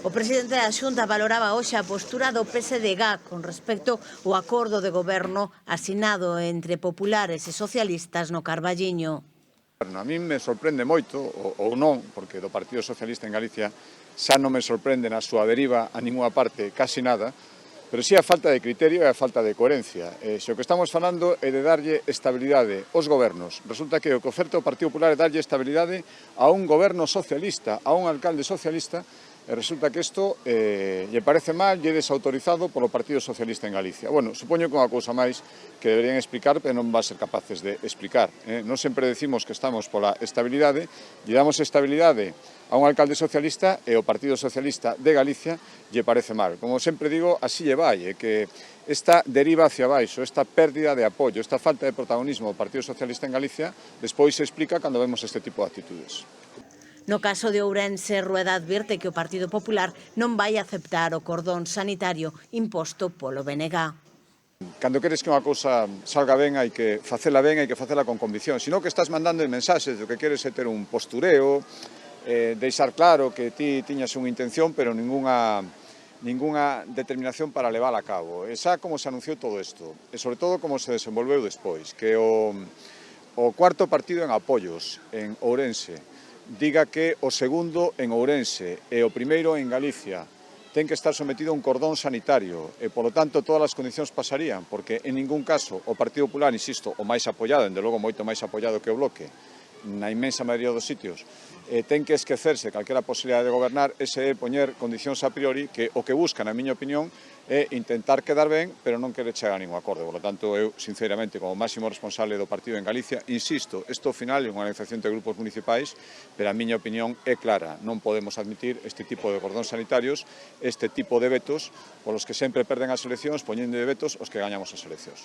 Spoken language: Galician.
O presidente da Xunta valoraba hoxe a postura do PSDG con respecto ao acordo de goberno asinado entre populares e socialistas no Carballiño. A min me sorprende moito, ou non, porque do Partido Socialista en Galicia xa non me sorprende na súa deriva a ninguna parte, casi nada, pero si a falta de criterio e a falta de coherencia. Se o que estamos falando é de darlle estabilidade aos gobernos. Resulta que o que oferta o Partido Popular é darlle estabilidade a un goberno socialista, a un alcalde socialista, e resulta que isto lle parece mal, lle desautorizado polo Partido Socialista en Galicia. Bueno, supoño que unha cousa máis que deberían explicar, pero non van ser capaces de explicar. Non sempre decimos que estamos pola estabilidade, lle damos estabilidade a un alcalde socialista e o Partido Socialista de Galicia lle parece mal. Como sempre digo, así lle vai, que esta deriva hacia baixo, esta pérdida de apoio, esta falta de protagonismo do Partido Socialista en Galicia, despois se explica cando vemos este tipo de actitudes. No caso de Ourense, Rueda advirte que o Partido Popular non vai aceptar o cordón sanitario imposto polo BNG. Cando queres que unha cousa salga ben, hai que facela ben, hai que facela con convicción. Senón que estás mandando mensaxes do que queres é ter un postureo, deixar claro que ti tiñas unha intención, pero ningunha determinación para levála a cabo. E xa como se anunciou todo isto, e sobre todo como se desenvolveu despois, que o cuarto partido en apoios en Ourense diga que o segundo en Ourense e o primeiro en Galicia ten que estar sometido a un cordón sanitario e, polo tanto, todas as condicións pasarían, porque en ningún caso o Partido Popular, insisto, o máis apoiado, dende logo moito máis apoiado que o Bloque, na inmensa maioría dos sitios, ten que esquecerse calquera posibilidade de gobernar, ese é poñer condicións a priori que o que buscan, na miña opinión, é intentar quedar ben, pero non querer chegar a ningún acordo. Por lo tanto, eu, sinceramente, como máximo responsable do partido en Galicia, insisto, isto ao final é unha negociación de grupos municipais, pero a miña opinión é clara. Non podemos admitir este tipo de cordóns sanitarios, este tipo de vetos, polos que sempre perden as eleccións, poñendo de vetos os que gañamos as eleccións.